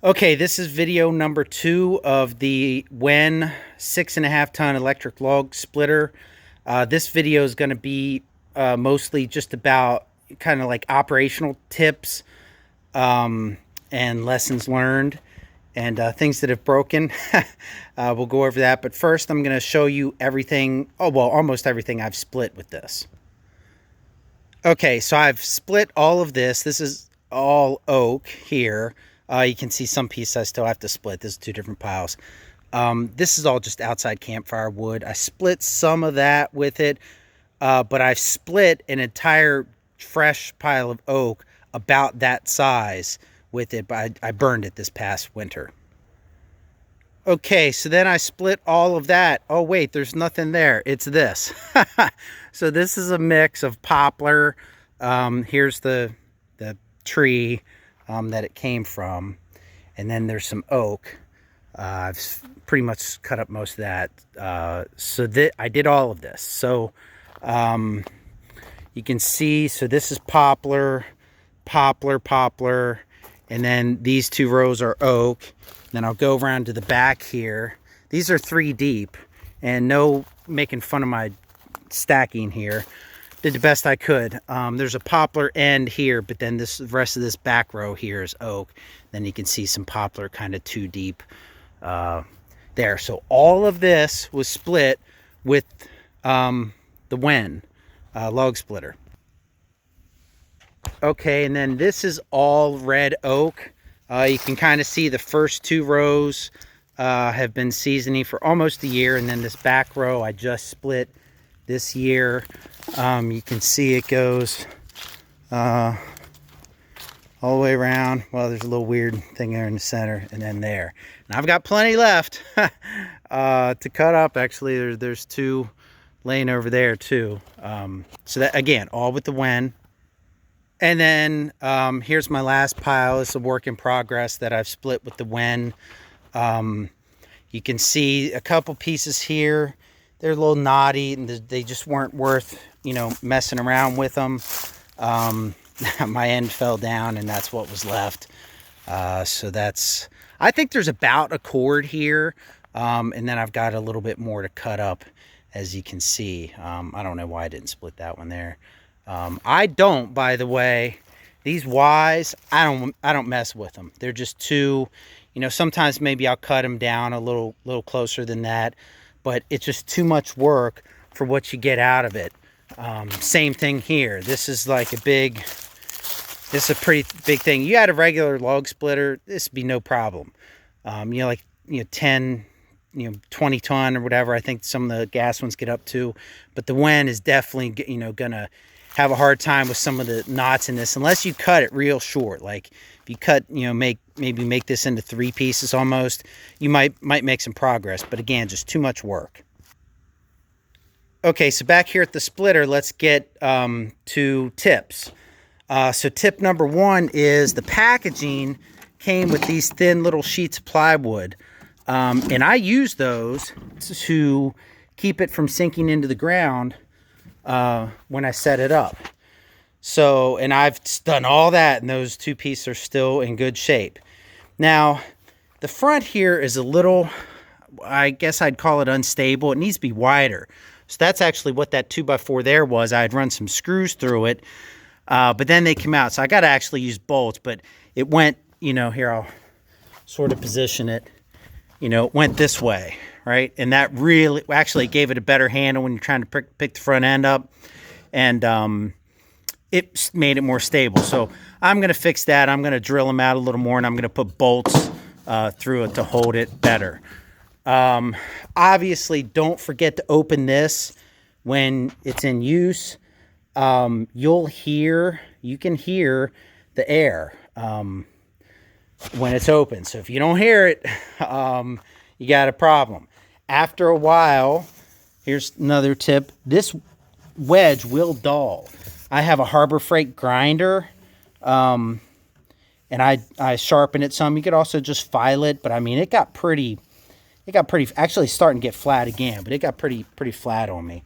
Okay, this is video number 2 of the Wen 6.5-ton electric log splitter. This video is going to be mostly just about kind of like operational tips and lessons learned and things that have broken. We'll go over that, but first I'm going to show you everything, almost everything I've split with this. Okay, so I've split all of this. This is all oak here. You can see some pieces I still have to split. This is 2 different piles. This is all just outside campfire wood. I split some of that with it, but I've split an entire fresh pile of oak about that size with it, but I burned it this past winter. Okay, so then I split all of that. Oh wait, there's nothing there. It's this. So this is a mix of poplar. Here's the tree that it came from, and then there's some oak. I've pretty much cut up most of that. So I did all of this. So you can see, so this is poplar, and then these 2 rows are oak. Then I'll go around to the back here. These are 3 deep, and no making fun of my stacking here. Did the best I could. There's a poplar end here, but then the rest of this back row here is oak. Then you can see some poplar kind of 2 deep there. So all of this was split with the Wen log splitter. Okay, and then this is all red oak. You can kind of see the first 2 rows have been seasoning for almost a year, and then this back row I just split this year. You can see it goes all the way around. Well, there's a little weird thing there in the center, and then there. And I've got plenty left to cut up. Actually, there's 2 laying over there too. So that, again, all with the Wen. And then here's my last pile. It's a work in progress that I've split with the Wen. You can see a couple pieces here. They're a little knotty, and they just weren't worth, messing around with them. My end fell down, and that's what was left. So that's, I think there's about a cord here, and then I've got a little bit more to cut up, as you can see. I don't know why I didn't split that one there. I don't, by the way, these Ys, I don't mess with them. They're just too, sometimes maybe I'll cut them down a little closer than that, but it's just too much work for what you get out of it. Same thing here. This is like this is a pretty big thing. You had a regular log splitter, this would be no problem. 10, 20 ton or whatever, I think some of the gas ones get up to, but the Wen is definitely, gonna have a hard time with some of the knots in this, unless you cut it real short. Like if you cut, maybe make this into 3 pieces almost, you might make some progress, but again, just too much work. Okay, so back here at the splitter, let's get to tips. So tip number 1 is the packaging came with these thin little sheets of plywood, and I use those to keep it from sinking into the ground when I set it up. So, and I've done all that, and those 2 pieces are still in good shape. Now, the front here is a little, I guess I'd call it unstable. It needs to be wider. So that's actually what that 2x4 there was. I had run some screws through it, but then they came out. So I got to actually use bolts, but it went, here I'll sort of position it, it went this way, right? And that really, actually gave it a better handle when you're trying to pick the front end up, and it made it more stable. So I'm going to fix that. I'm going to drill them out a little more, and I'm going to put bolts through it to hold it better. Obviously, don't forget to open this when it's in use. You can hear the air when it's open. So if you don't hear it, you got a problem. After a while, here's another tip. This wedge will dull. I have a Harbor Freight grinder, and I sharpen it some. You could also just file it, but I mean, it got pretty, actually starting to get flat again, but it got pretty flat on me.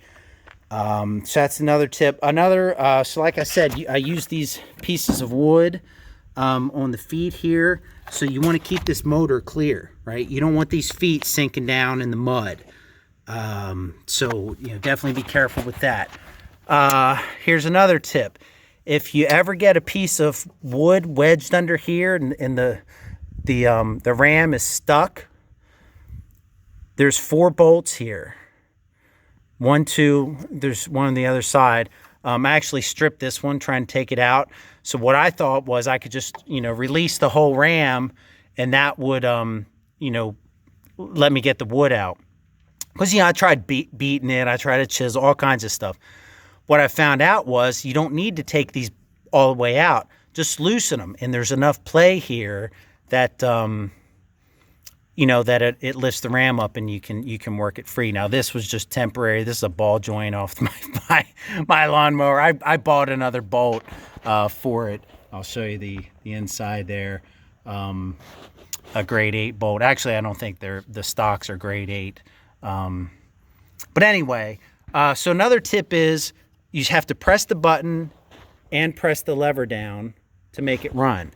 So that's another tip. So like I said, I use these pieces of wood on the feet here. So you want to keep this motor clear, right? You don't want these feet sinking down in the mud. So definitely be careful with that. Here's another tip. If you ever get a piece of wood wedged under here and the ram is stuck, there's 4 bolts here. 1, 2, there's one on the other side. I actually stripped this one trying to take it out. So what I thought was I could just, release the whole ram, and that would, let me get the wood out. Because, I tried beating it. I tried to chisel, all kinds of stuff. What I found out was you don't need to take these all the way out. Just loosen them. And there's enough play here that, that it lifts the ram up and you can work it free. Now, this was just temporary. This is a ball joint off my lawnmower. I bought another bolt for it. I'll show you the inside there. A grade 8 bolt. Actually, I don't think the stocks are grade 8. But anyway, so another tip is you have to press the button and press the lever down to make it run.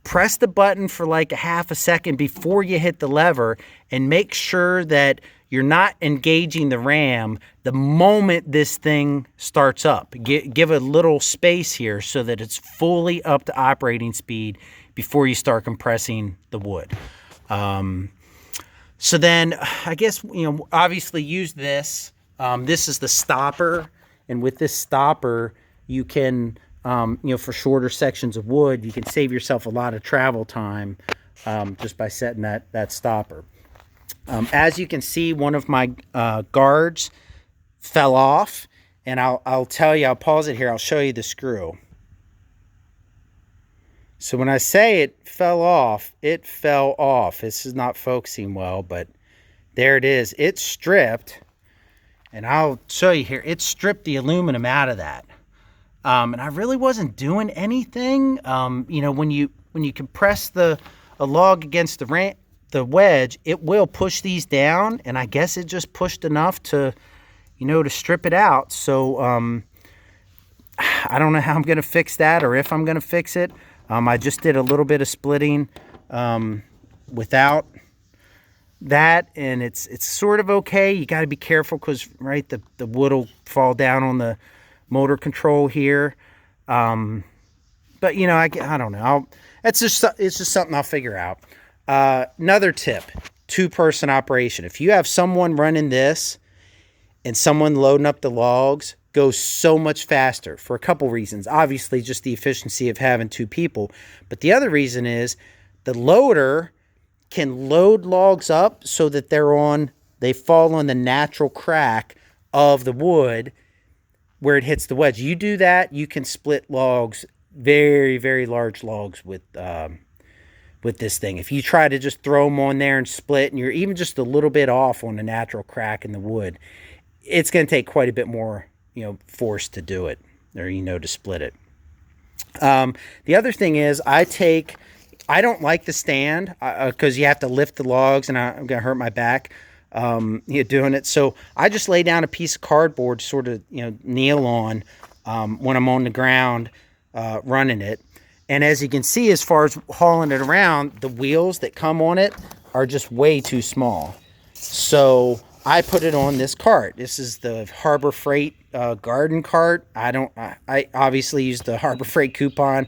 Press the button for like a half a second before you hit the lever, and make sure that you're not engaging the ram the moment this thing starts up. Give a little space here so that it's fully up to operating speed before you start compressing the wood. So then I guess, obviously use this. This is the stopper. And with this stopper, you can, for shorter sections of wood, you can save yourself a lot of travel time just by setting that stopper. As you can see, one of my guards fell off. And I'll tell you, I'll pause it here. I'll show you the screw. So when I say it fell off, it fell off. This is not focusing well, but there it is. It's stripped, and I'll show you here. It stripped the aluminum out of that. And I really wasn't doing anything. When you compress a log against the wedge, it will push these down, and I guess it just pushed enough to strip it out. So I don't know how I'm going to fix that, or if I'm going to fix it. I just did a little bit of splitting without that, and it's sort of okay. You got to be careful because, right, the wood will fall down on the motor control here. But I don't know. It's just something I'll figure out. Another tip: 2-person operation. If you have someone running this and someone loading up the logs, goes so much faster for a couple reasons. Obviously, just the efficiency of having 2 people. But the other reason is the loader can load logs up so that they fall on the natural crack of the wood where it hits the wedge. You do that, you can split logs, very, very large logs with this thing. If you try to just throw them on there and split, and you're even just a little bit off on the natural crack in the wood, it's going to take quite a bit more force to do it, or to split it. The other thing is I don't like the stand because you have to lift the logs, and I'm gonna hurt my back doing it. So I just lay down a piece of cardboard, sort of kneel on when I'm on the ground running it. And as you can see, as far as hauling it around, the wheels that come on it are just way too small. So I put it on this cart. This is the Harbor Freight garden cart. I obviously used the Harbor Freight coupon.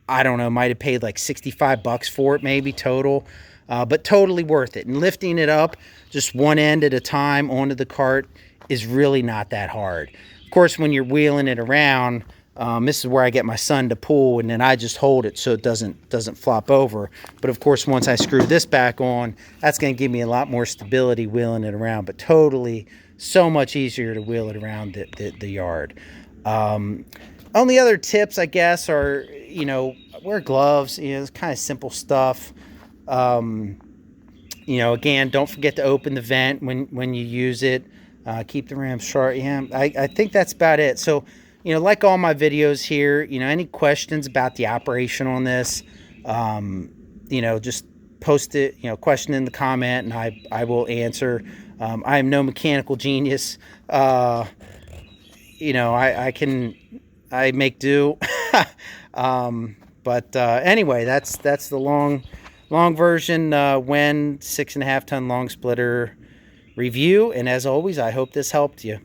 I don't know, might have paid like $65 for it maybe total, but totally worth it. And lifting it up just one end at a time onto the cart is really not that hard. Of course, when you're wheeling it around, this is where I get my son to pull, and then I just hold it so it doesn't flop over. But of course, once I screw this back on, that's going to give me a lot more stability wheeling it around. But totally, so much easier to wheel it around the yard. Only other tips, I guess, are wear gloves. It's kind of simple stuff. Again, don't forget to open the vent when you use it. Keep the ram sharp. Yeah, I think that's about it. So. Like all my videos here, any questions about the operation on this, just post it, question in the comment, and I will answer. I am no mechanical genius. I make do. But anyway, that's the long version Wen 6.5 ton long splitter review. And as always, I hope this helped you.